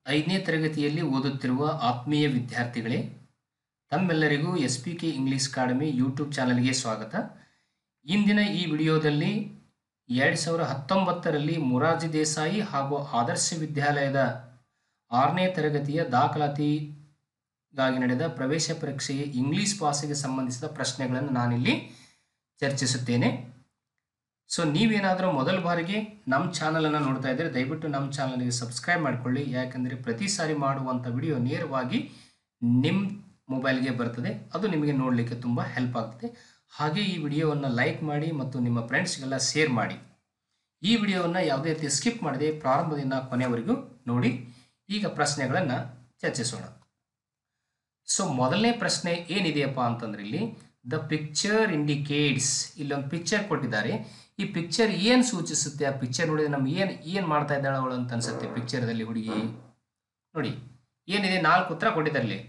5ನೇ ತರಗತಿಯಲ್ಲಿ ಓದುತ್ತಿರುವ ಆತ್ಮೀಯ ವಿದ್ಯಾರ್ಥಿಗಳೇ, ತಮ್ಮೆಲ್ಲರಿಗೂ SPK ಇಂಗ್ಲಿಷ್ ಅಕಾಡೆಮಿ ಯೂಟ್ಯೂಬ್ ಚಾನಲ್ಗೆ ಸ್ವಾಗತ. ಇಂದಿನ ಈ ವಿಡಿಯೋದಲ್ಲಿ 2019ರಲ್ಲಿ ಮೊರಾರ್ಜಿ ದೇಸಾಯಿ ಹಾಗೂ ಆದರ್ಶ ವಿದ್ಯಾಲಯದ 6ನೇ ತರಗತಿಯ ದಾಖಲಾತಿಗಾಗಿ ನಡೆದ ಪ್ರವೇಶ ಪರೀಕ್ಷೆಯ ಇಂಗ್ಲಿಷ್ ಭಾಷೆಗೆ ಸಂಬಂಧಿಸಿದ ಪ್ರಶ್ನೆಗಳನ್ನು ನಾನಿಲ್ಲಿ ಚರ್ಚಿಸುತ್ತೇನೆ. ಸೊ ನೀವೇನಾದರೂ ಮೊದಲ ಬಾರಿಗೆ ನಮ್ಮ ಚಾನಲನ್ನು ನೋಡ್ತಾ ಇದ್ದರೆ ದಯವಿಟ್ಟು ನಮ್ಮ ಚಾನಲ್ಗೆ ಸಬ್ಸ್ಕ್ರೈಬ್ ಮಾಡಿಕೊಳ್ಳಿ. ಯಾಕಂದರೆ ಪ್ರತಿ ಸಾರಿ ಮಾಡುವಂಥ ವಿಡಿಯೋ ನೇರವಾಗಿ ನಿಮ್ಮ ಮೊಬೈಲ್ಗೆ ಬರ್ತದೆ. ಅದು ನಿಮಗೆ ನೋಡಲಿಕ್ಕೆ ತುಂಬ ಹೆಲ್ಪ್ ಆಗ್ತದೆ. ಹಾಗೆ ಈ ವಿಡಿಯೋವನ್ನು ಲೈಕ್ ಮಾಡಿ ಮತ್ತು ನಿಮ್ಮ ಫ್ರೆಂಡ್ಸ್ಗೆಲ್ಲ ಶೇರ್ ಮಾಡಿ. ಈ ವಿಡಿಯೋವನ್ನು ಯಾವುದೇ ರೀತಿ ಸ್ಕಿಪ್ ಮಾಡದೆ ಪ್ರಾರಂಭದಿಂದ ಕೊನೆಯವರೆಗೂ ನೋಡಿ. ಈಗ ಪ್ರಶ್ನೆಗಳನ್ನು ಚರ್ಚಿಸೋಣ. ಸೊ ಮೊದಲನೇ ಪ್ರಶ್ನೆ ಏನಿದೆಯಪ್ಪ ಅಂತಂದ್ರೆ ಇಲ್ಲಿ ದ ಪಿಕ್ಚರ್ ಇಂಡಿಕೇಟ್ಸ್, ಇಲ್ಲೊಂದು ಪಿಕ್ಚರ್ ಕೊಟ್ಟಿದ್ದಾರೆ. ಈ ಪಿಕ್ಚರ್ ಏನು ಸೂಚಿಸುತ್ತೆ? ಆ ಪಿಕ್ಚರ್ ನೋಡಿದ್ರೆ ನಮ್ಗೆ ಏನು ಮಾಡ್ತಾ ಇದ್ದಾಳೆ ಅವಳು ಅಂತ ಅನ್ಸುತ್ತೆ. ಪಿಕ್ಚರ್ದಲ್ಲಿ ಹುಡುಗಿ ನೋಡಿ ಏನಿದೆ, 4 ಉತ್ತರ ಕೊಟ್ಟಿದ್ದಾರೆ ಇಲ್ಲಿ.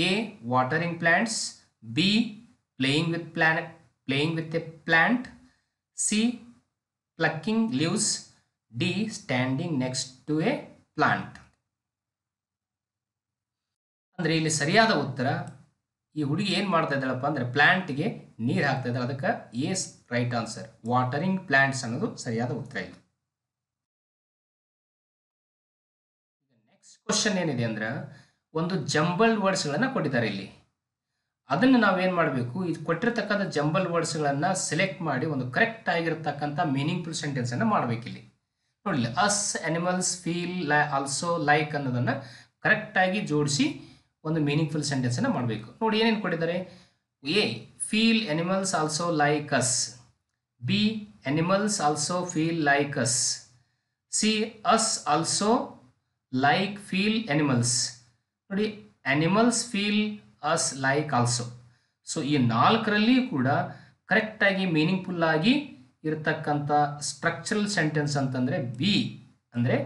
A watering plants, B playing with a plant, C plucking leaves, D standing next to a plant. ಅಂದರೆ ಇಲ್ಲಿ ಸರಿಯಾದ ಉತ್ತರ, ಈ ಹುಡುಗಿ ಏನು ಮಾಡ್ತಾ ಇದ್ದಾಳಪ್ಪ ಅಂದರೆ ಪ್ಲಾಂಟ್ಗೆ ನೀರು ಹಾಕ್ತಾ ಇದ್ದಾಳೆ. ಅದಕ್ಕೆ is right answer, watering plants ಅನ್ನೋದು ಸರಿಯಾದ ಉತ್ತರ ಇಲ್ಲಿ. ನೆಕ್ಸ್ಟ್ ಕ್ವಶನ್ ಏನಿದೆ ಅಂದ್ರೆ ಒಂದು ಜಂಬಲ್ಡ್ ವರ್ಡ್ಸ್ಗಳನ್ನು ಕೊಟ್ಟಿದ್ದಾರೆ ಇಲ್ಲಿ. ಅದನ್ನು ನಾವೇನು ಮಾಡಬೇಕು, ಇದು ಕೊಟ್ಟಿರ್ತಕ್ಕಂಥ ಜಂಬಲ್ ವರ್ಡ್ಸ್ಗಳನ್ನು ಸೆಲೆಕ್ಟ್ ಮಾಡಿ ಒಂದು ಕರೆಕ್ಟ್ ಆಗಿರತಕ್ಕಂಥ ಮೀನಿಂಗ್ಫುಲ್ ಸೆಂಟೆನ್ಸನ್ನು ಮಾಡಬೇಕಿಲ್ಲಿ. ನೋಡಿಲ್ಲ, us animals feel also like ಅನ್ನೋದನ್ನು ಕರೆಕ್ಟಾಗಿ ಜೋಡಿಸಿ ಒಂದು ಮೀನಿಂಗ್ಫುಲ್ ಸೆಂಟೆನ್ಸನ್ನು ಮಾಡಬೇಕು. ನೋಡಿ ಏನೇನು ಕೊಟ್ಟಿದ್ದಾರೆ. A feel animals also like us, B animals also feel like us, C us also like feel animals. ನೋಡಿ animals feel us like also. So ಈ 4ರಲ್ಲಿ ಕೂಡ ಕರೆಕ್ಟಾಗಿ ಮೀನಿಂಗ್ಫುಲ್ ಆಗಿ ಇರತಕ್ಕಂಥ ಸ್ಟ್ರಕ್ಚರಲ್ ಸೆಂಟೆನ್ಸ್ ಅಂತಂದರೆ ಬಿ, ಅಂದರೆ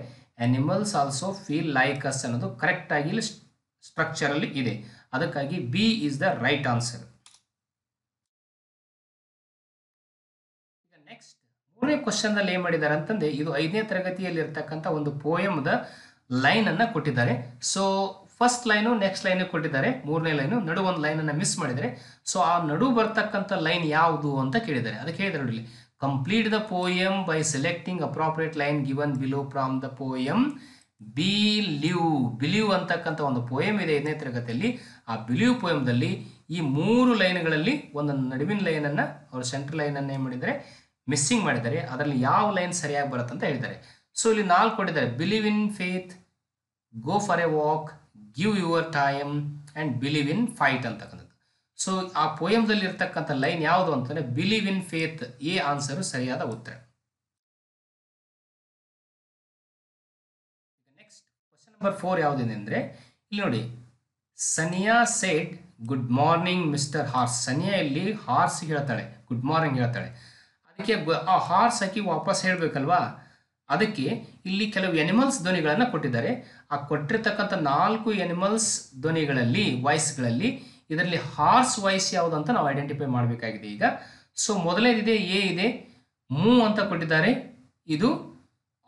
animals also feel like us ಅನ್ನೋದು ಕರೆಕ್ಟಾಗಿ ಇಲ್ಲಿ ಸ್ಟ್ರಕ್ಚರಲ್ಲಿ ಇದೆ. ಅದಕ್ಕಾಗಿ B is the right answer. Next 3ನೇ ಕ್ವಶನ್ದಲ್ಲಿ ಏನು ಮಾಡಿದ್ದಾರೆ ಅಂತಂದ್ರೆ ಇದು 5ನೇ ತರಗತಿಯಲ್ಲಿ ಇರ್ತಕ್ಕಂಥ ಒಂದು ಪೋಯಮ್ದ ಲೈನ್ ಅನ್ನ ಕೊಟ್ಟಿದ್ದಾರೆ. So first line next line ಕೊಟ್ಟಿದ್ದಾರೆ, 3ನೇ ಲೈನು ನಡು ಒಂದು ಲೈನ್ ಅನ್ನ ಮಿಸ್ ಮಾಡಿದರೆ. ಸೊ ಆ ನಡು ಬರ್ತಕ್ಕಂಥ ಲೈನ್ ಯಾವುದು ಅಂತ ಕೇಳಿದ್ದಾರೆ. ಅದಕ್ಕೆ ಹೇಳಿದ್ದಾರೆ ನೋಡಿ, complete the poem by selecting appropriate line given below from the poem believe ಅಂತಕ್ಕಂಥ ಒಂದು ಪೋಯಮ್ ಇದೆ 5ನೇ ತರಗತಿಯಲ್ಲಿ. ಆ ಬಿಲೀವ್ ಪೋಯಮ್ದಲ್ಲಿ ಈ 3 ಲೈನ್ಗಳಲ್ಲಿ ಒಂದು ನಡುವಿನ ಲೈನನ್ನು ಅವರು ಸೆಂಟ್ರಲ್ ಲೈನನ್ನು ಏನು ಮಾಡಿದ್ದಾರೆ, ಮಿಸ್ಸಿಂಗ್ ಮಾಡಿದ್ದಾರೆ. ಅದರಲ್ಲಿ ಯಾವ ಲೈನ್ ಸರಿಯಾಗಿ ಬರುತ್ತೆ ಅಂತ ಹೇಳಿದ್ದಾರೆ. ಸೊ ಇಲ್ಲಿ 4 ಕೊಟ್ಟಿದ್ದಾರೆ, believe in faith, go for A walk, give your time and believe in fight ಅಂತಕ್ಕಂಥದ್ದು. ಸೊ ಆ ಪೋಯಮ್ದಲ್ಲಿ ಇರ್ತಕ್ಕಂಥ ಲೈನ್ ಯಾವುದು ಅಂತಂದರೆ believe in faith, A answer ಸರಿಯಾದ ಉತ್ತರ. ನೆಕ್ಸ್ಟ್ ಕ್ವಶನ್ ನಂಬರ್ 4 ಯಾವುದಿದೆ ಅಂದರೆ ಇಲ್ಲಿ ನೋಡಿ, Sania said good morning mister horse. Sania ಇಲ್ಲಿ ಹಾರ್ಸ್ ಹೇಳ್ತಾಳೆ, ಗುಡ್ ಮಾರ್ನಿಂಗ್ ಹೇಳ್ತಾಳೆ. ಅದಕ್ಕೆ ಆ ಹಾರ್ಸ್ ಹಾಕಿ ವಾಪಸ್ ಹೇಳಬೇಕಲ್ವಾ. ಅದಕ್ಕೆ ಇಲ್ಲಿ ಕೆಲವು ಎನಿಮಲ್ಸ್ ಧ್ವನಿಗಳನ್ನು ಕೊಟ್ಟಿದ್ದಾರೆ. ಆ ಕೊಟ್ಟಿರ್ತಕ್ಕಂಥ 4 ಎನಿಮಲ್ಸ್ ಧ್ವನಿಗಳಲ್ಲಿ ವಾಯ್ಸ್ಗಳಲ್ಲಿ ಇದರಲ್ಲಿ ಹಾರ್ಸ್ ವಾಯ್ಸ್ ಯಾವುದು ಅಂತ ನಾವು ಐಡೆಂಟಿಫೈ ಮಾಡಬೇಕಾಗಿದೆ ಈಗ. ಸೊ ಮೊದಲನೇದಿದೆ ಎ ಇದೆ, ಮೂ ಅಂತ ಕೊಟ್ಟಿದ್ದಾರೆ. ಇದು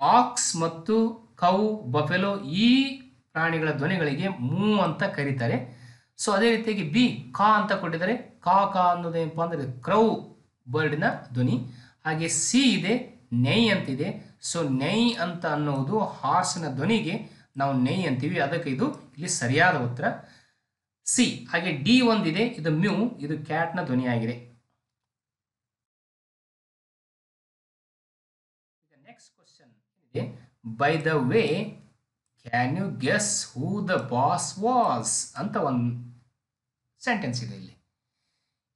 ಆಕ್ಸ್ ಮತ್ತು ಕೌ, ಬಫೆಲೋ ಈ ಪ್ರಾಣಿಗಳ ಧ್ವನಿಗಳಿಗೆ ಮೂ ಅಂತ ಕರೀತಾರೆ. ಸೊ ಅದೇ ರೀತಿಯಾಗಿ ಬಿ ಕಾ ಅಂತ ಕೊಟ್ಟಿದ್ದಾರೆ. ಕಾ ಅನ್ನೋದೇನಪ್ಪ ಅಂದರೆ ಕ್ರೌ ಬರ್ಡ್ನ ಧ್ವನಿ. ಹಾಗೆ ಸಿ ಇದೆ, ನೈ ಅಂತಿದೆ. ಸೊ ನೈ ಅಂತ ಅನ್ನೋದು ಹಾರ್ಸ್ನ ಧ್ವನಿಗೆ ನಾವು ನೈ ಅಂತೀವಿ. ಅದಕ್ಕೆ ಇದು ಇಲ್ಲಿ ಸರಿಯಾದ ಉತ್ತರ ಸಿ. ಹಾಗೆ ಡಿ ಒಂದಿದೆ, ಇದು ಮ್ಯೂ, ಇದು ಕ್ಯಾಟ್ನ ಧ್ವನಿಯಾಗಿದೆ. ನೆಕ್ಸ್ಟ್ ಕ್ವಶನ್ ಇದೆ, by the way can you guess who the boss was ಅಂತ ಒಂದು ಸೆಂಟೆನ್ಸ್ ಇದೆ ಇಲ್ಲಿ.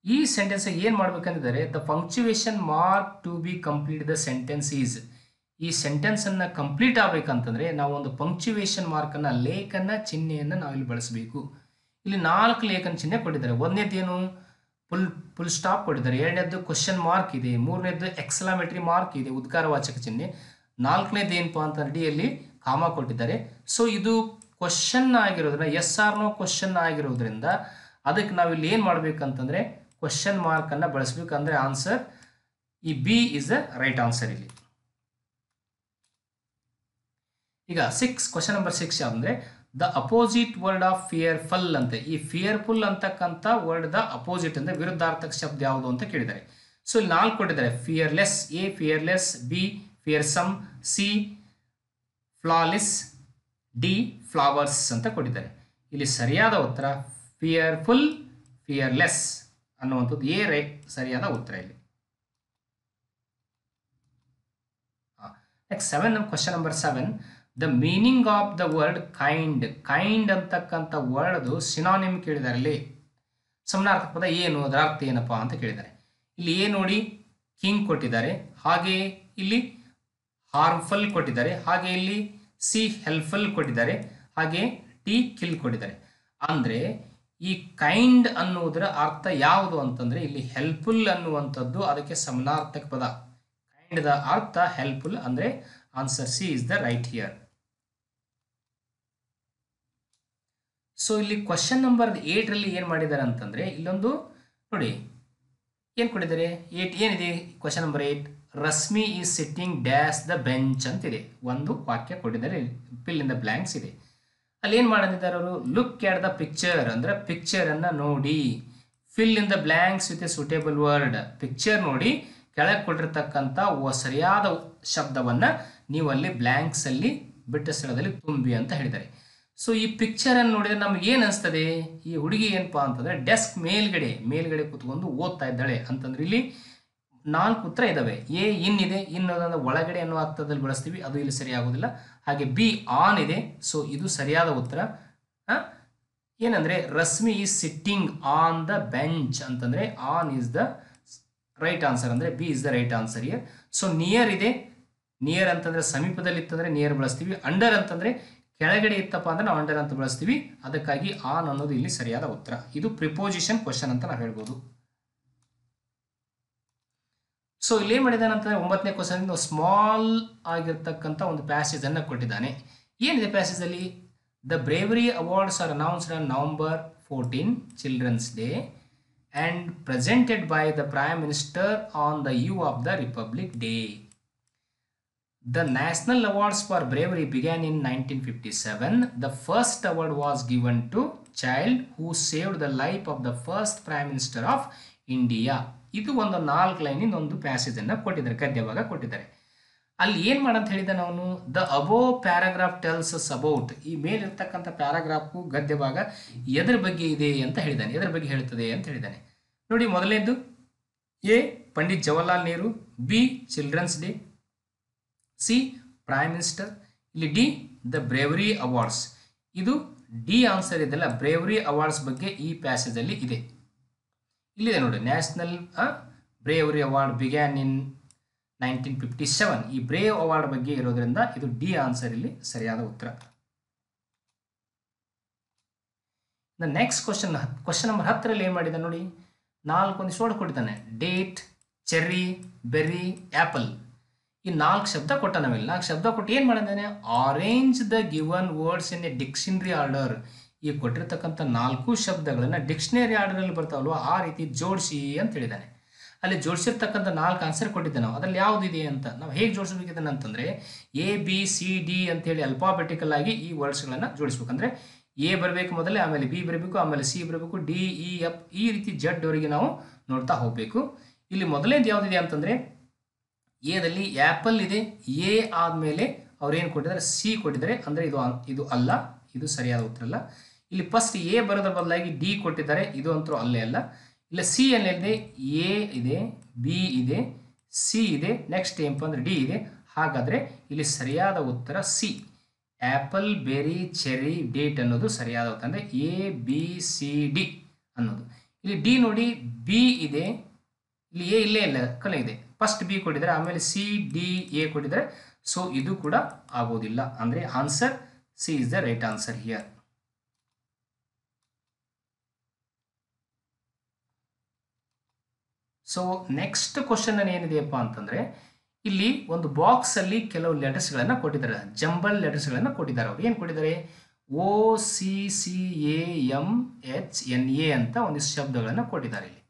ಈ ಸೆಂಟೆನ್ಸ್ ಏನು ಮಾಡ್ಬೇಕಂತಿದ್ದಾರೆ, the punctuation mark to be complete the sentence is. ಈ ಸೆಂಟೆನ್ಸನ್ನು ಕಂಪ್ಲೀಟ್ ಆಗಬೇಕಂತಂದರೆ ನಾವು ಒಂದು ಪಂಕ್ಚುವೇಶನ್ ಮಾರ್ಕನ್ನು, ಲೇಖನ ಚಿಹ್ನೆಯನ್ನು ನಾವಿಲ್ಲಿ ಬಳಸಬೇಕು. ಇಲ್ಲಿ 4 ಲೇಖನ ಚಿಹ್ನೆ ಕೊಟ್ಟಿದ್ದಾರೆ. 1ನೇದೇನು ಫುಲ್ ಸ್ಟಾಪ್ ಕೊಟ್ಟಿದ್ದಾರೆ, 2ನೇದ್ದು ಕ್ವಶನ್ ಮಾರ್ಕ್ ಇದೆ, 3ನೇದ್ದು ಎಕ್ಸ್ಕ್ಲಾಮೇಟರಿ ಮಾರ್ಕ್ ಇದೆ, ಉದ್ಗಾರವಾಚಕ ಚಿಹ್ನೆ, 4ನೇದು ಏನಪ್ಪ ಅಂತ ಡಿಯಲ್ಲಿ ಕಾಮ ಕೊಟ್ಟಿದ್ದಾರೆ. ಸೊ ಇದು ಕ್ವಶನ್ ಆಗಿರೋದ್ರಿಂದ, ಎಸ್ ಆರ್ ನೋ ಕ್ವಶನ್ ಆಗಿರೋದ್ರಿಂದ ಅದಕ್ಕೆ ನಾವಿಲ್ಲಿ ಏನು ಮಾಡಬೇಕಂತಂದರೆ ಕ್ವಶನ್ ಮಾರ್ಕನ್ನು ಬಳಸಬೇಕಂದ್ರೆ ಆನ್ಸರ್ ಈ B is the right answer ಇಲ್ಲಿ. ಈಗ ಕ್ವಶನ್ ನಂಬರ್ 6 ಅಂದರೆ the opposite word of fearful ಅಂತ. ಈ ಫಿಯರ್ಫುಲ್ ಅಂತಕ್ಕಂಥ ವರ್ಡ್ ದ ಅಪೋಸಿಟ್ ಅಂದರೆ ವಿರುದ್ಧಾರ್ಥಕ ಶಬ್ದ ಯಾವುದು ಅಂತ ಕೇಳಿದ್ದಾರೆ. ಸೊ ಇಲ್ಲಿ 4 ಕೊಟ್ಟಿದ್ದಾರೆ. Fearless, A fearless, B fearsome, C flawless, D flowers ಅಂತ ಕೊಟ್ಟಿದ್ದಾರೆ. ಇಲ್ಲಿ ಸರಿಯಾದ ಉತ್ತರ ಫಿಯರ್ಫುಲ್, ಫಿಯರ್ಲೆಸ್ ಅನ್ನುವಂಥದ್ದು ಎ ಸರಿಯಾದ ಉತ್ತರ ಇಲ್ಲಿ. Next question number 7. The meaning of the word kind. Kind ಅಂತಕ್ಕಂಥ ವರ್ಡ್ದು ಸಿನಾನಿಮ್ ಕೇಳಿದ್ದಾರೆ. ಇಲ್ಲಿ ಸಮಾನಾರ್ಥಕ ಪದ ಏನು, ಅದರ ಅರ್ಥ ಏನಪ್ಪಾ ಅಂತ ಕೇಳಿದ್ದಾರೆ. ಇಲ್ಲಿ ಎ ನೋಡಿ ಕಿಂಗ್ ಕೊಟ್ಟಿದ್ದಾರೆ, ಹಾಗೆ ಇಲ್ಲಿ ಹಾರ್ಮ್ಫುಲ್ ಕೊಟ್ಟಿದ್ದಾರೆ, ಹಾಗೆ ಇಲ್ಲಿ ಸಿ ಹೆಲ್ಪ್ಫುಲ್ ಕೊಟ್ಟಿದ್ದಾರೆ, ಹಾಗೆ ಡಿ ಕಿಲ್ ಕೊಟ್ಟಿದ್ದಾರೆ. ಅಂದರೆ ಈ ಕೈಂಡ್ ಅನ್ನುವುದರ ಅರ್ಥ ಯಾವುದು ಅಂತಂದ್ರೆ ಇಲ್ಲಿ ಹೆಲ್ಪ್ಫುಲ್ ಅನ್ನುವಂಥದ್ದು ಅದಕ್ಕೆ ಸಮಾನಾರ್ಥಕ ಪದ. ಕೈಂಡ್ ದ ಅರ್ಥ ಹೆಲ್ಪ್ಫುಲ್ ಅಂದ್ರೆ answer C is the right here. So ಇಲ್ಲಿ ಕ್ವಶನ್ ನಂಬರ್ 8ರಲ್ಲಿ ಏನು ಮಾಡಿದ್ದಾರೆ ಅಂತಂದ್ರೆ ಇಲ್ಲೊಂದು ನೋಡಿ ಏನು ಕೊಟ್ಟಿದ್ದಾರೆ. ಏನಿದೆ question number 8, Rashmi is sitting dash the bench ಅಂತಿದೆ. ಒಂದು ವಾಕ್ಯ ಕೊಟ್ಟಿದ್ದಾರೆ, ಫಿಲ್ ಇನ್ ದ ಬ್ಲಾಂಕ್ಸ್ ಇದೆ. ಅಲ್ಲಿ ಏನು ಮಾಡಿದ್ದಾರೆ ಅವರು, ಲುಕ್ ಎಟ್ ದ ಪಿಕ್ಚರ್ ಅಂದ್ರೆ ಪಿಕ್ಚರ್ ಅನ್ನ ನೋಡಿ, fill in the blanks with A suitable word. Picture ನೋಡಿ ಕೆಳಗೆ ಕೊಟ್ಟಿರ್ತಕ್ಕಂಥ ಸರಿಯಾದ ಶಬ್ದವನ್ನ ನೀವು ಅಲ್ಲಿ ಬ್ಲಾಂಕ್ಸ್ ಅಲ್ಲಿ ಬಿಟ್ಟ ಸ್ಥಳದಲ್ಲಿ ತುಂಬಿ ಅಂತ ಹೇಳಿದ್ದಾರೆ. ಸೊ ಈ ಪಿಕ್ಚರ್ ಅನ್ನು ನೋಡಿದ್ರೆ ನಮ್ಗೆ ಏನು ಅನಿಸ್ತದೆ, ಈ ಹುಡುಗಿ ಏನಪ್ಪಾ ಅಂತಂದ್ರೆ ಡೆಸ್ಕ್ ಮೇಲ್ಗಡೆ ಕೂತ್ಕೊಂಡು ಓದ್ತಾ ಇದ್ದಾಳೆ ಅಂತಂದ್ರೆ ಇಲ್ಲಿ 4 ಉತ್ತರ ಇದಾವೆ. ಎ ಇನ್ ಇದೆ, ಇನ್ನೊಂದು ಒಳಗಡೆ ಅನ್ನೋ ಅರ್ಥದಲ್ಲಿ ಬಳಸ್ತೀವಿ, ಅದು ಇಲ್ಲಿ ಸರಿಯಾಗೋದಿಲ್ಲ. ಹಾಗೆ ಬಿ ಆನ್ ಇದೆ, ಸೊ ಇದು ಸರಿಯಾದ ಉತ್ತರ. ಏನಂದ್ರೆ Rashmi is sitting on the bench ಅಂತಂದ್ರೆ on is the right answer, ಅಂದ್ರೆ B is the right answer here. So near ಇದೆ, ನಿಯರ್ ಅಂತಂದ್ರೆ ಸಮೀಪದಲ್ಲಿ ಇತ್ತಂದ್ರೆ ನಿಯರ್ ಬಳಸ್ತೀವಿ. ಅಂಡರ್ ಅಂತಂದ್ರೆ ಕೆಳಗಡೆ ಇತ್ತಪ್ಪ ಅಂದ್ರೆ ನಾವು ಅಂಡರ್ ಅಂತ ಬಳಸ್ತೀವಿ, ಅದಕ್ಕಾಗಿ ಆನ್ ಅನ್ನೋದು ಇಲ್ಲಿ ಸರಿಯಾದ ಉತ್ತರ. ಇದು ಪ್ರಿಪೋಸಿಷನ್ ಕ್ವಶನ್ ಅಂತ ನಾವು ಹೇಳ್ಬೋದು. ಸೊ ಇಲ್ಲಿ ಏನ್ ಮಾಡಿದಾನೆ ಅಂತಂದ್ರೆ 9ನೇ ಕ್ವಶನ್ ಸ್ಮಾಲ್ ಆಗಿರ್ತಕ್ಕಂಥ ಒಂದು ಪ್ಯಾಸೇಜ್ ಅನ್ನ ಕೊಟ್ಟಿದ್ದಾನೆ. ಏನಿದೆ ಪ್ಯಾಸೇಜ್ ಅಲ್ಲಿ, the bravery awards are announced on November 14 children's day and presented by the Prime Minister on the eve of the Republic Day. The national awards for bravery began in 1957. The first award was given to child who saved the life of the first Prime Minister of India. ಇದು ಒಂದು 4 ಲೈನಿಂದ ಒಂದು passage ಅನ್ನ ಕೊಟ್ಟಿದ್ದಾರೆ, ಗದ್ಯಭಾಗ ಕೊಟ್ಟಿದ್ದಾರೆ. ಅಲ್ಲಿ ಏನ್ ಮಾಡಂತ ಹೇಳಿದ ನಾವು, the above paragraph tells us about. ಈ ಮೇಲಿರ್ತಕ್ಕಂಥ ಪ್ಯಾರಾಗ್ರಾಫ್ ಗದ್ಯಭಾಗ ಎದರ ಬಗ್ಗೆ ಇದೆ ಅಂತ ಹೇಳಿದ್ದಾನೆ, ಎದರ ಬಗ್ಗೆ ಹೇಳ್ತದೆ ಅಂತ ಹೇಳಿದ್ದಾನೆ. ನೋಡಿ ಮೊದಲನೇದು A Pandit Jawaharlal Nehru, B children's day, C prime minister, ಇಲ್ಲಿ ಡಿ ದ ಬ್ರೇವರಿ ಅವಾರ್ಡ್ಸ್. ಇದು ಡಿ ಆನ್ಸರ್ ಇದೆಲ್ಲ, ಬ್ರೇವರಿ ಅವಾರ್ಡ್ಸ್ ಬಗ್ಗೆ ಈ ಪ್ಯಾಸೇಜ್ ಅಲ್ಲಿ ಇದೆ. ಇಲ್ಲಿದೆ ನೋಡಿ, national bravery award began in 1957. ಈ ಬ್ರೇವ್ ಅವಾರ್ಡ್ ಬಗ್ಗೆ ಇರೋದ್ರಿಂದ ಇದು ಡಿ ಆನ್ಸರ್ ಇಲ್ಲಿ ಸರಿಯಾದ ಉತ್ತರ. ನೆಕ್ಸ್ಟ್ ಕ್ವಶನ್ ನಂಬರ್ 10ರಲ್ಲಿ ಏನು ಮಾಡಿದ ನೋಡಿ, 4 ಒಂದಿಷ್ಟು ವರ್ಡ್ ಕೊಟ್ಟಿದ್ದಾನೆ. Date, cherry, berry, apple. ಈ 4 ಶಬ್ದ ಕೊಟ್ಟ ನಾವಿಲ್ಲ. 4 ಶಬ್ದ ಕೊಟ್ಟು ಏನು ಮಾಡಿದ್ದಾನೆ, orange the given words in a dictionary order. ಈ ಕೊಟ್ಟಿರ್ತಕ್ಕಂಥ 4 ಶಬ್ದಗಳನ್ನ ಡಿಕ್ಷನರಿ ಆರ್ಡರಲ್ಲಿ ಬರ್ತಾವಲ್ವ ಆ ರೀತಿ ಜೋಡಿಸಿ ಅಂತ ಹೇಳಿದ್ದಾನೆ. ಅಲ್ಲಿ ಜೋಡಿಸಿರ್ತಕ್ಕಂಥ 4 ಆನ್ಸರ್ ಕೊಟ್ಟಿದ್ದೆ ನಾವು, ಅದರಲ್ಲಿ ಯಾವುದಿದೆ ಅಂತ ನಾವು ಹೇಗೆ ಜೋಡಿಸಬೇಕಿದ್ದಾನೆ ಅಂತಂದ್ರೆ ಎ ಬಿ ಸಿ ಡಿ ಅಂತೇಳಿ ಅಲ್ಫಾಬೆಟಿಕಲ್ ಆಗಿ ಈ ವರ್ಡ್ಸ್ಗಳನ್ನು ಜೋಡಿಸ್ಬೇಕಂದ್ರೆ ಎ ಬರಬೇಕು ಮೊದಲೇ, ಆಮೇಲೆ ಬಿ ಬರಬೇಕು, ಆಮೇಲೆ ಸಿ ಬರಬೇಕು, ಡಿ ಇ ಎಫ್ ಈ ರೀತಿ ಜಡ್ ಅವರಿಗೆ ನಾವು ನೋಡ್ತಾ ಹೋಗಬೇಕು. ಇಲ್ಲಿ ಮೊದಲನೇದು ಯಾವುದಿದೆ ಅಂತಂದ್ರೆ ಎದಲ್ಲಿ ಆ್ಯಪಲ್ ಇದೆ. ಎ ಆದಮೇಲೆ ಅವ್ರು ಏನು ಕೊಟ್ಟಿದ್ದಾರೆ, ಸಿ ಕೊಟ್ಟಿದ್ದಾರೆ, ಅಂದರೆ ಇದು ಅಲ್ಲ, ಇದು ಸರಿಯಾದ ಉತ್ತರ ಅಲ್ಲ. ಇಲ್ಲಿ ಫಸ್ಟ್ ಎ ಬರೋದ್ರ ಬದಲಾಗಿ ಡಿ ಕೊಟ್ಟಿದ್ದಾರೆ, ಇದು ಅಂತೂ ಅಲ್ಲೇ ಅಲ್ಲ. ಇಲ್ಲ ಸಿ ಏನಿದೆ, ಎ ಇದೆ, ಬಿ ಇದೆ, ಸಿ ಇದೆ, ನೆಕ್ಸ್ಟ್ ಏನಪ್ಪ ಅಂದ್ರೆ ಡಿ ಇದೆ. ಹಾಗಾದರೆ ಇಲ್ಲಿ ಸರಿಯಾದ ಉತ್ತರ C, apple, berry, cherry, date ಅನ್ನೋದು ಸರಿಯಾದ ಉತ್ತರ. ಅಂದರೆ ಎ ಬಿ ಸಿ ಡಿ ಅನ್ನೋದು. ಇಲ್ಲಿ ಡಿ ನೋಡಿ ಬಿ ಇದೆ, ಇಲ್ಲಿ ಎ ಇಲ್ಲೇ ಇಲ್ಲ ಕಲೆ ಇದೆ, ಫಸ್ಟ್ ಬಿ ಕೊಟ್ಟಿದ್ದಾರೆ, ಆಮೇಲೆ ಸಿ ಡಿ ಎ ಕೊಟ್ಟಿದ್ದಾರೆ. ಸೊ ಇದು ಕೂಡ ಆಗೋದಿಲ್ಲ, ಅಂದರೆ answer C is the right answer here. So next question ಏನಿದೆಯಪ್ಪ ಅಂತಂದ್ರೆ ಇಲ್ಲಿ ಒಂದು ಬಾಕ್ಸ್ ಅಲ್ಲಿ ಕೆಲವು ಲೆಟರ್ಸ್ಗಳನ್ನು ಕೊಟ್ಟಿದ್ದಾರೆ, ಜಂಬಲ್ ಲೆಟರ್ಸ್ಗಳನ್ನು ಕೊಟ್ಟಿದ್ದಾರೆ. ಅವ್ರು ಏನು ಕೊಟ್ಟಿದ್ದಾರೆ, O C C A M H N A ಅಂತ ಒಂದಿಷ್ಟು ಶಬ್ದಗಳನ್ನು ಕೊಟ್ಟಿದ್ದಾರೆ. ಇಲ್ಲಿ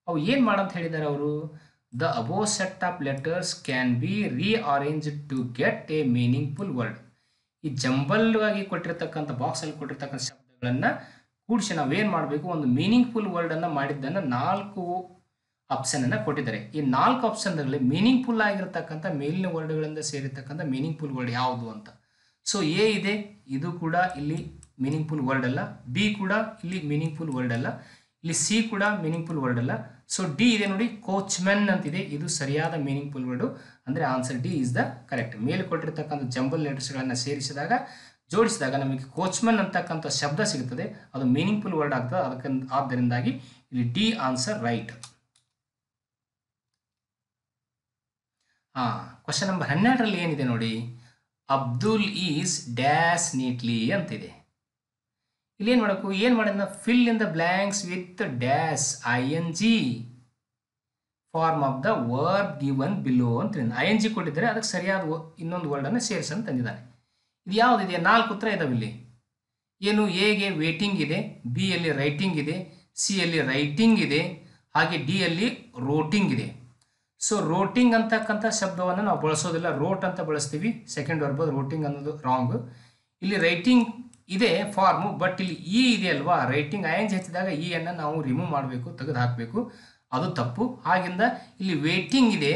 ಅವು ಏನು ಮಾಡಂತ ಹೇಳಿದ್ದಾರೆ ಅವರು, the above set of letters can be rearrange to get a meaningful word. ಈ ಜಂಬಲ್ ಆಗಿ ಕೊಟ್ಟಿರ್ತಕ್ಕಂಥ ಬಾಕ್ಸಲ್ಲಿ ಕೊಟ್ಟಿರ್ತಕ್ಕಂಥ ಶಬ್ದಗಳನ್ನು ಕೂಡಿಸಿ ನಾವೇನು ಮಾಡಬೇಕು, ಒಂದು ಮೀನಿಂಗ್ಫುಲ್ ವರ್ಡನ್ನು ಮಾಡಿದ್ದನ್ನು 4 ಆಪ್ಷನನ್ನು ಕೊಟ್ಟಿದ್ದಾರೆ. ಈ 4 ಆಪ್ಷನ್ಗಳಲ್ಲಿ ಮೀನಿಂಗ್ಫುಲ್ ಆಗಿರ್ತಕ್ಕಂಥ ಮೇಲಿನ ವರ್ಡ್ಗಳಿಂದ ಸೇರಿರ್ತಕ್ಕಂಥ ಮೀನಿಂಗ್ಫುಲ್ ವರ್ಡ್ ಯಾವುದು ಅಂತ. ಸೊ ಎ ಇದೆ, ಇದು ಕೂಡ ಇಲ್ಲಿ ಮೀನಿಂಗ್ಫುಲ್ ವರ್ಡ್ ಅಲ್ಲ. ಬಿ ಕೂಡ ಇಲ್ಲಿ ಮೀನಿಂಗ್ಫುಲ್ ವರ್ಡ್ ಅಲ್ಲ. ಇಲ್ಲಿ ಸಿ ಕೂಡ ಮೀನಿಂಗ್ಫುಲ್ ವರ್ಡ್ ಅಲ್ಲ. ಸೊ ಡಿ ಇದೆ ನೋಡಿ, ಕೋಚ್ಮೆನ್ ಅಂತಿದೆ, ಇದು ಸರಿಯಾದ ಮೀನಿಂಗ್ಫುಲ್ ವರ್ಡು. ಅಂದರೆ answer D is the correct. ಮೇಲೆ ಕೊಟ್ಟಿರ್ತಕ್ಕಂಥ ಜಂಬಲ್ ಲೆಟರ್ಸ್ಗಳನ್ನು ಸೇರಿಸಿದಾಗ ಜೋಡಿಸಿದಾಗ ನಮಗೆ ಕೋಚ್ಮನ್ ಅಂತಕ್ಕಂಥ ಶಬ್ದ ಸಿಗುತ್ತದೆ, ಅದು ಮೀನಿಂಗ್ಫುಲ್ ವರ್ಡ್ ಆಗ್ತದೆ. ಅದಕ್ಕೆ ಆದ್ದರಿಂದಾಗಿ ಇಲ್ಲಿ D answer right. Question number 12ರಲ್ಲಿ ಏನಿದೆ ನೋಡಿ, ಅಬ್ದುಲ್ ಈಸ್ ಡ್ಯಾಶ್ ನೀಟ್ಲಿ ಅಂತಿದೆ. ಇಲ್ಲಿ ಏನು ಮಾಡಬೇಕು, ಏನು ಮಾಡಿದ, fill in the blanks with dash ING form of the verb given below ಅಂತ. ING ಕೊಟ್ಟಿದ್ದಾರೆ, ಅದಕ್ಕೆ ಸರಿಯಾದ ಇನ್ನೊಂದು ವರ್ಡನ್ನು ಸೇರಿಸಿ ಅಂತ ತಂದಿದ್ದಾನೆ. ಇದು ಯಾವುದಿದೆ, 4 ಉತ್ತರ ಇದಾವೆ ಇಲ್ಲಿ. ಏನು, ಎಗೆ ವೇಟಿಂಗ್ ಇದೆ, ಬಿ ಯಲ್ಲಿ ರೈಟಿಂಗ್ ಇದೆ, ಸಿ ಯಲ್ಲಿ ರೈಟಿಂಗ್ ಇದೆ, ಹಾಗೆ ಡಿ ಯಲ್ಲಿ ರೋಟಿಂಗ್ ಇದೆ. ಸೊ ರೋಟಿಂಗ್ ಅಂತಕ್ಕಂಥ ಶಬ್ದವನ್ನು ನಾವು ಬಳಸೋದಿಲ್ಲ, ರೋಟ್ ಅಂತ ಬಳಸ್ತೀವಿ. ಸೆಕೆಂಡ್ ವರ್ಬ್ ರೋಟಿಂಗ್ ಅನ್ನೋದು ರಾಂಗ್. ಇಲ್ಲಿ ರೈಟಿಂಗ್ ಇದೆ ಫಾರ್ಮು, ಬಟ್ ಇಲ್ಲಿ ಇ ಇದೆ ಅಲ್ವಾ, ರೈಟಿಂಗ್ ING ಹಚ್ಚಿದಾಗ ಇ ಅನ್ನು ನಾವು ರಿಮೂವ್ ಮಾಡಬೇಕು, ತೆಗೆದು ಹಾಕಬೇಕು, ಅದು ತಪ್ಪು. ಹಾಗಿಂದ ಇಲ್ಲಿ ವೇಟಿಂಗ್ ಇದೆ,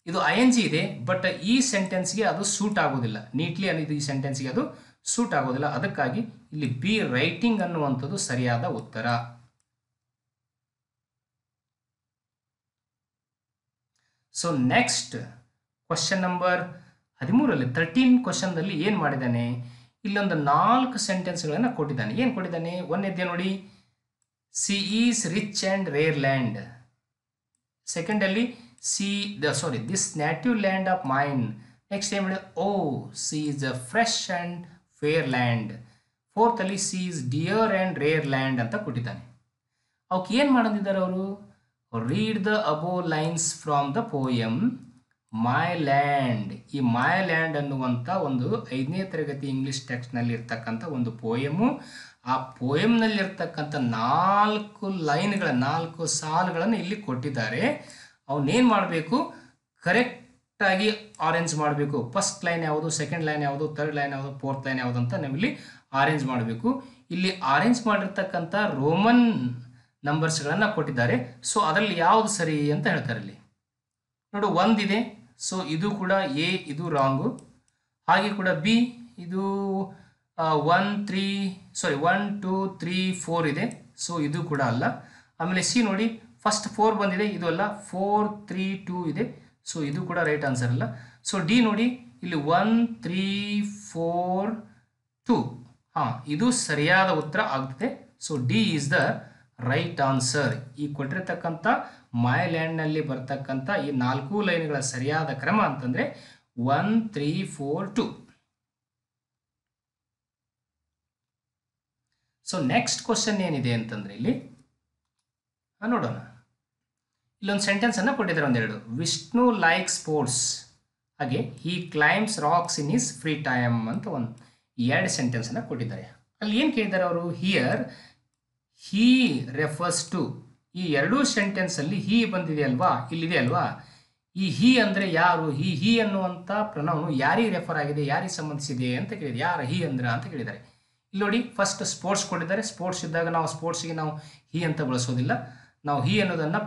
ಇದು ING ಇದೆ, ಬಟ್ ಈ ಸೆಂಟೆನ್ಸ್ಗೆ ಅದು ಸೂಟ್ ಆಗೋದಿಲ್ಲ. ನೀಟ್ಲಿ ಅನ್ನೋದು ಈ ಸೆಂಟೆನ್ಸ್ಗೆ ಅದು ಸೂಟ್ ಆಗೋದಿಲ್ಲ. ಅದಕ್ಕಾಗಿ ಇಲ್ಲಿ ಬಿ ರೈಟಿಂಗ್ ಅನ್ನುವಂಥದ್ದು ಸರಿಯಾದ ಉತ್ತರ. ಸೊ ನೆಕ್ಸ್ಟ್ ಕ್ವಶನ್ ನಂಬರ್ 13ರಲ್ಲಿ 13 ಕ್ವಶನ್ದಲ್ಲಿ ಏನು ಮಾಡಿದ್ದಾನೆ, ಇಲ್ಲೊಂದು 4 ಸೆಂಟೆನ್ಸ್ಗಳನ್ನು ಕೊಟ್ಟಿದ್ದಾನೆ. ಏನು ಕೊಟ್ಟಿದ್ದಾನೆ, ಒಂದೇದ್ದೆ ನೋಡಿ, C is rich and rare land. ಸೆಕೆಂಡಲ್ಲಿ this native land of mine. Next ಏನು ಮಾಡಿದ, ಓ C is a fresh and fair land. ಫೋರ್ತಲ್ಲಿ C is dear and rare land ಅಂತ ಕೊಟ್ಟಿದ್ದಾನೆ. ಅವಕ್ಕೆ ಏನು ಮಾಡಿದ್ದಾರೆ ಅವರು, read the above lines from the poem my land. ಈ ಮೈ ಲ್ಯಾಂಡ್ ಅನ್ನುವಂಥ ಒಂದು 5ನೇ ತರಗತಿ ಇಂಗ್ಲೀಷ್ ಟೆಕ್ಸ್ಟ್ನಲ್ಲಿ ಇರ್ತಕ್ಕಂಥ ಒಂದು ಪೋಯಮು. ಆ ಪೋಯಮ್ನಲ್ಲಿರ್ತಕ್ಕಂಥ 4 ಲೈನ್ಗಳ 4 ಸಾಲುಗಳನ್ನು ಇಲ್ಲಿ ಕೊಟ್ಟಿದ್ದಾರೆ. ಅವನ್ನೇನು ಮಾಡಬೇಕು, ಕರೆಕ್ಟಾಗಿ ಆರೆಂಜ್ ಮಾಡಬೇಕು. ಫಸ್ಟ್ ಲೈನ್ ಯಾವುದು, ಸೆಕೆಂಡ್ ಲೈನ್ ಯಾವುದು, ಥರ್ಡ್ ಲೈನ್ ಯಾವುದು, ಫೋರ್ತ್ ಲೈನ್ ಯಾವುದು ಅಂತ ನಾವಿಲ್ಲಿ ಆರೆಂಜ್ ಮಾಡಬೇಕು. ಇಲ್ಲಿ ಆರೆಂಜ್ ಮಾಡಿರ್ತಕ್ಕಂಥ ರೋಮನ್ ನಂಬರ್ಸ್ಗಳನ್ನು ಕೊಟ್ಟಿದ್ದಾರೆ. ಸೊ ಅದರಲ್ಲಿ ಯಾವುದು ಸರಿ ಅಂತ ಹೇಳ್ತಾರೆ. ಇಲ್ಲಿ ನೋಡು, 1 ಇದೆ, ಸೊ ಇದು ಕೂಡ ಎ, ಇದು ರಾಂಗು. ಹಾಗೆ ಕೂಡ ಬಿ, ಇದು 1 2 3 4 ಇದೆ, ಸೊ ಇದು ಕೂಡ ಅಲ್ಲ. ಆಮೇಲೆ ಸಿ ನೋಡಿ, ಫಸ್ಟ್ 4 ಬಂದಿದೆ, ಇದು ಅಲ್ಲ. 4 3 2 ಇದೆ, ಸೊ ಇದು ಕೂಡ ರೈಟ್ ಆನ್ಸರ್ ಅಲ್ಲ. ಸೊ ಡಿ ನೋಡಿ, ಇಲ್ಲಿ 1 3 4 2, ಇದು ಸರಿಯಾದ ಉತ್ತರ ಆಗ್ತದೆ. So D is the right answer. ಈ ಕೊಟ್ಟಿರ್ತಕ್ಕಂಥ ಮೈ ಲ್ಯಾಂಡ್ನಲ್ಲಿ ಬರ್ತಕ್ಕಂಥ ಈ 4 ಲೈನ್ಗಳ ಸರಿಯಾದ ಕ್ರಮ ಅಂತಂದರೆ 1 3 4 2. ಸೊ ನೆಕ್ಸ್ಟ್ ಕ್ವಶನ್ ಏನಿದೆ ಅಂತಂದರೆ ಇಲ್ಲಿ ನೋಡೋಣ. ಇಲ್ಲೊಂದು ಸೆಂಟೆನ್ಸನ್ನು ಕೊಟ್ಟಿದ್ದಾರೆ, ಒಂದೆರಡು. ವಿಷ್ಣು ಲೈಕ್ ಸ್ಪೋರ್ಟ್ಸ್, ಹಾಗೆ he climbs rocks in his free time ಅಂತ 2 ಸೆಂಟೆನ್ಸನ್ನು ಕೊಟ್ಟಿದ್ದಾರೆ. ಅಲ್ಲಿ ಏನು ಕೇಳಿದ್ದಾರೆ ಅವರು, ಹಿಯರ್ ಹಿ ರೆಫರ್ಸ್ ಟು. ಈ 2 ಸೆಂಟೆನ್ಸಲ್ಲಿ ಹಿ ಬಂದಿದೆ ಅಲ್ವಾ, ಇಲ್ಲಿದೆ ಅಲ್ವಾ. ಈ ಹಿ ಅಂದರೆ ಯಾರು, ಹಿ ಅನ್ನುವಂಥ ಪ್ರನೌನು ಯಾರಿಗೆ ರೆಫರ್ ಆಗಿದೆ, ಯಾರಿಗೆ ಸಂಬಂಧಿಸಿದೆ ಅಂತ ಕೇಳಿದೆ. ಯಾರು ಹಿ ಅಂದ್ರೆ ಅಂತ ಕೇಳಿದ್ದಾರೆ. ಇಲ್ಲಿ ನೋಡಿ, ಫಸ್ಟ್ ಸ್ಪೋರ್ಟ್ಸ್ ಕೊಟ್ಟಿದ್ದಾರೆ. ಸ್ಪೋರ್ಟ್ಸ್ ಇದ್ದಾಗ ನಾವು ಸ್ಪೋರ್ಟ್ಸ್ಗೆ ನಾವು ಹಿ ಅಂತ ಬಳಸೋದಿಲ್ಲ. ನಾವು ಹಿ ಅನ್ನೋದನ್ನು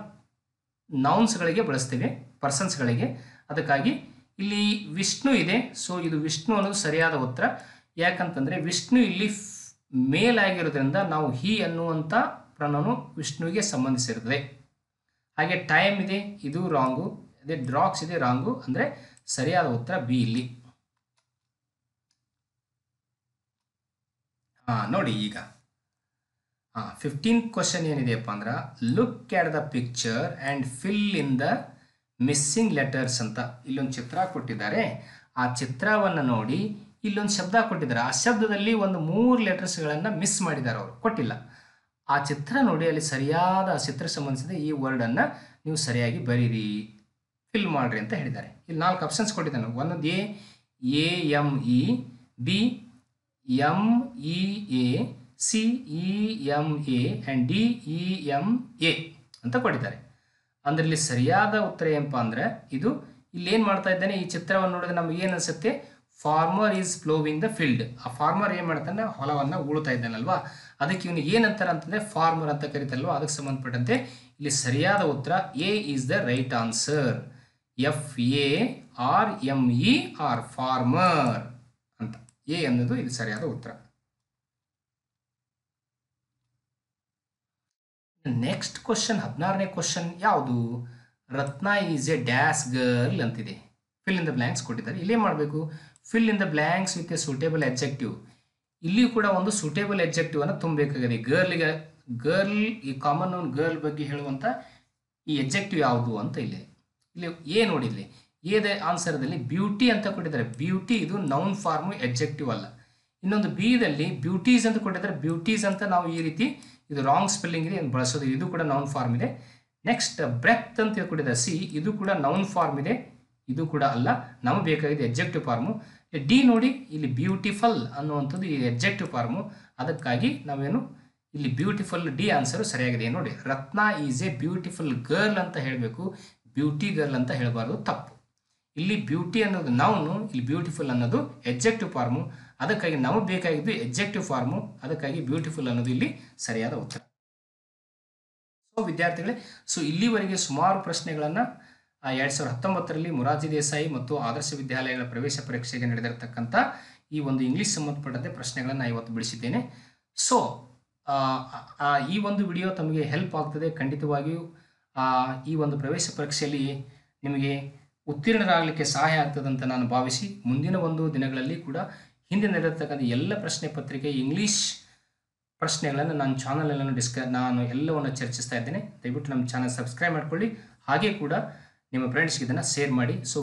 ನೌನ್ಸ್ಗಳಿಗೆ ಬಳಸ್ತೇವೆ, ಪರ್ಸನ್ಸ್ಗಳಿಗೆ. ಅದಕ್ಕಾಗಿ ಇಲ್ಲಿ ವಿಷ್ಣು ಇದೆ, ಸೊ ಇದು ವಿಷ್ಣು ಅನ್ನೋದು ಸರಿಯಾದ ಉತ್ತರ. ಯಾಕಂತಂದರೆ ವಿಷ್ಣು ಇಲ್ಲಿ ಮೇಲಾಗಿರೋದ್ರಿಂದ ನಾವು ಹಿ ಅನ್ನುವಂಥ ಪ್ರನೌನು ವಿಷ್ಣುವಿಗೆ ಸಂಬಂಧಿಸಿರುತ್ತದೆ. ಹಾಗೆ ಟೈಮ್ ಇದೆ, ಇದು ರಾಂಗು. ಅದೇ ಡ್ರಾಕ್ಸ್ ಇದೆ, ರಾಂಗು. ಅಂದರೆ ಸರಿಯಾದ ಉತ್ತರ ಬಿ ಇಲ್ಲಿ. ನೋಡಿ ಈಗ 15th ಕ್ವಶನ್ ಏನಿದೆಯಪ್ಪ ಅಂದ್ರೆ, look at the picture and fill in the missing letters ಅಂತ. ಇಲ್ಲೊಂದು ಚಿತ್ರ ಕೊಟ್ಟಿದ್ದಾರೆ. ಆ ಚಿತ್ರವನ್ನು ನೋಡಿ ಇಲ್ಲೊಂದು ಶಬ್ದ ಕೊಟ್ಟಿದ್ದಾರೆ. ಆ ಶಬ್ದದಲ್ಲಿ ಒಂದು 3 ಲೆಟರ್ಸ್ಗಳನ್ನು ಮಿಸ್ ಮಾಡಿದ್ದಾರೆ, ಅವರು ಕೊಟ್ಟಿಲ್ಲ. ಆ ಚಿತ್ರ ನೋಡಿ, ಅಲ್ಲಿ ಸರಿಯಾದ ಚಿತ್ರ ಸಂಬಂಧಿಸಿದ ಈ ವರ್ಡನ್ನು ನೀವು ಸರಿಯಾಗಿ ಬರೀರಿ, ಫಿಲ್ ಮಾಡಿರಿ ಅಂತ ಹೇಳಿದ್ದಾರೆ. ಇಲ್ಲಿ 4 ಆಪ್ಷನ್ಸ್ ಕೊಟ್ಟಿದ್ದಾನೆ. ಒಂದೊಂದು AME, B MEA, CEMA and DEMA ಅಂತ ಕೊಟ್ಟಿದ್ದಾರೆ. ಅಂದ್ರೆ ಇಲ್ಲಿ ಸರಿಯಾದ ಉತ್ತರ ಏನಪ್ಪ ಅಂದರೆ ಇದು. ಇಲ್ಲಿ ಏನು ಮಾಡ್ತಾ ಇದ್ದಾನೆ, ಈ ಚಿತ್ರವನ್ನು ನೋಡಿದ್ರೆ ನಮ್ಗೆ ಏನು ಅನಿಸುತ್ತೆ, ಫಾರ್ಮರ್ ಈಸ್ ಪ್ಲೋವಿಂಗ್ ದ ಫೀಲ್ಡ್. ಆ ಫಾರ್ಮರ್ ಏನು ಮಾಡ್ತಾನೆ, ಹೊಲವನ್ನು ಉಳುತ್ತಾ ಇದ್ದಾನಲ್ವಾ, ಅದಕ್ಕೆ ಇವನು ಏನಂತಾರೆ ಅಂತಂದರೆ ಫಾರ್ಮರ್ ಅಂತ ಕರೀತಾರಲ್ವ. ಅದಕ್ಕೆ ಸಂಬಂಧಪಟ್ಟಂತೆ ಇಲ್ಲಿ ಸರಿಯಾದ ಉತ್ತರ A is the right answer. FARMER farmer ಅಂತ, ಎ ಅನ್ನೋದು ಇದು ಸರಿಯಾದ ಉತ್ತರ. ನೆಕ್ಸ್ಟ್ ಕ್ವಶನ್ 16ನೇ ಕ್ವಶನ್ ಯಾವುದು? ರತ್ನ ಈಸ್ ಎ ಡ್ಯಾಶ್ ಗರ್ಲ್ ಅಂತಿದೆ. ಫಿಲ್ ಇನ್ ದ ಬ್ಲ್ಯಾಂಕ್ಸ್ ಕೊಟ್ಟಿದ್ದಾರೆ. ಇಲ್ಲೇ ಮಾಡಬೇಕು, fill in the blanks with A suitable adjective. ಇಲ್ಲಿಯೂ ಕೂಡ ಒಂದು ಸೂಟೇಬಲ್ ಎಡ್ಜೆಕ್ಟಿವ್ ಅನ್ನು ತುಂಬಬೇಕಾಗಿದೆ. ಗರ್ಲ್ ಈ ಕಾಮನ್ ನೌನ್ ಗರ್ಲ್ ಬಗ್ಗೆ ಹೇಳುವಂಥ ಈ ಎಡ್ಜೆಕ್ಟಿವ್ ಯಾವುದು ಅಂತ ಇಲ್ಲಿ ಎ ನೋಡಿದ್ಲಿ. ಎದ ಆನ್ಸರ್ದಲ್ಲಿ ಬ್ಯೂಟಿ ಅಂತ ಕೊಟ್ಟಿದ್ದಾರೆ. ಬ್ಯೂಟಿ ಇದು ನೌನ್ ಫಾರ್ಮು, ಎಡ್ಜೆಕ್ಟಿವ್ ಅಲ್ಲ. ಇನ್ನೊಂದು ಬಿದಲ್ಲಿ ಬ್ಯೂಟೀಸ್ ಅಂತ ಕೊಟ್ಟಿದ್ದಾರೆ. ಬ್ಯೂಟೀಸ್ ಅಂತ ನಾವು ಈ ರೀತಿ, ಇದು ರಾಂಗ್ ಸ್ಪೆಲ್ಲಿಂಗ್ ಇದೆ, ಬಳಸೋದು. ಇದು ಕೂಡ ನೌನ್ ಫಾರ್ಮ್ ಇದೆ. ನೆಕ್ಸ್ಟ್ ಬ್ರೆತ್ ಅಂತ ಕೊಟ್ಟಿದ್ದಾರೆ. ಸಿ, ಇದು ಕೂಡ ನೌನ್ ಫಾರ್ಮ್ ಇದೆ, ಇದು ಕೂಡ ಅಲ್ಲ. ನಮಗೆ ಬೇಕಾಗಿದೆ ಎಡ್ಜೆಕ್ಟಿವ್ ಫಾರ್ಮು. ಡಿ ನೋಡಿ, ಇಲ್ಲಿ ಬ್ಯೂಟಿಫುಲ್ ಅನ್ನುವಂಥದ್ದು ಈ ಎಡ್ಜೆಕ್ಟಿವ್ ಫಾರ್ಮು. ಅದಕ್ಕಾಗಿ ನಾವೇನು ಇಲ್ಲಿ ಬ್ಯೂಟಿಫುಲ್, ಡಿ ಆನ್ಸರು ಸರಿಯಾಗಿದೆ. ನೋಡಿ, ರತ್ನ ಈಸ್ ಎ ಬ್ಯೂಟಿಫುಲ್ ಗರ್ಲ್ ಅಂತ ಹೇಳಬೇಕು, ಬ್ಯೂಟಿ ಗರ್ಲ್ ಅಂತ ಹೇಳಬಾರ್ದು, ತಪ್ಪು. ಇಲ್ಲಿ ಬ್ಯೂಟಿ ಅನ್ನೋದು ನೌನು, ಇಲ್ಲಿ ಬ್ಯೂಟಿಫುಲ್ ಅನ್ನೋದು ಎಡ್ಜೆಕ್ಟಿವ್ ಫಾರ್ಮು. ಅದಕ್ಕಾಗಿ ನಮಗೆ ಬೇಕಾಗಿದ್ದು ಎಡ್ಜೆಕ್ಟಿವ್ ಫಾರ್ಮು. ಅದಕ್ಕಾಗಿ ಬ್ಯೂಟಿಫುಲ್ ಅನ್ನೋದು ಇಲ್ಲಿ ಸರಿಯಾದ ಉತ್ತರ. ಸೊ ವಿದ್ಯಾರ್ಥಿಗಳೇ, ಸೊ ಇಲ್ಲಿವರೆಗೆ ಸುಮಾರು ಪ್ರಶ್ನೆಗಳನ್ನು 2019ರಲ್ಲಿ ಮೊರಾರ್ಜಿ ದೇಸಾಯಿ ಮತ್ತು ಆದರ್ಶ ವಿದ್ಯಾಲಯಗಳ ಪ್ರವೇಶ ಪರೀಕ್ಷೆಗೆ ನಡೆದಿರತಕ್ಕಂಥ ಈ ಒಂದು ಇಂಗ್ಲೀಷ್ ಸಂಬಂಧಪಟ್ಟಂತೆ ಪ್ರಶ್ನೆಗಳನ್ನು ಇವತ್ತು ಬಿಡಿಸಿದ್ದೇನೆ. ಸೊ ಈ ಒಂದು ವಿಡಿಯೋ ತಮಗೆ ಹೆಲ್ಪ್ ಆಗ್ತದೆ ಖಂಡಿತವಾಗಿಯೂ. ಈ ಒಂದು ಪ್ರವೇಶ ಪರೀಕ್ಷೆಯಲ್ಲಿ ನಿಮಗೆ ಉತ್ತೀರ್ಣರಾಗಲಿಕ್ಕೆ ಸಹಾಯ ಆಗ್ತದೆ ಅಂತ ನಾನು ಭಾವಿಸಿ, ಮುಂದಿನ ಒಂದು ದಿನಗಳಲ್ಲಿ ಕೂಡ ಹಿಂದೆ ನಡೆದಿರ್ತಕ್ಕಂಥ ಎಲ್ಲ ಪ್ರಶ್ನೆ ಪತ್ರಿಕೆ ಇಂಗ್ಲೀಷ್ ಪ್ರಶ್ನೆಗಳನ್ನು ನನ್ನ ಚಾನಲನ್ನು ನಾನು ಎಲ್ಲವನ್ನು ಚರ್ಚಿಸ್ತಾ ಇದ್ದೇನೆ. ದಯವಿಟ್ಟು ನಮ್ಮ ಚಾನಲ್ ಸಬ್ಸ್ಕ್ರೈಬ್ ಮಾಡ್ಕೊಳ್ಳಿ. ಹಾಗೆ ಕೂಡ ನಿಮ್ಮ ಫ್ರೆಂಡ್ಸ್ಗೆ ಇದನ್ನು ಶೇರ್ ಮಾಡಿ. ಸೊ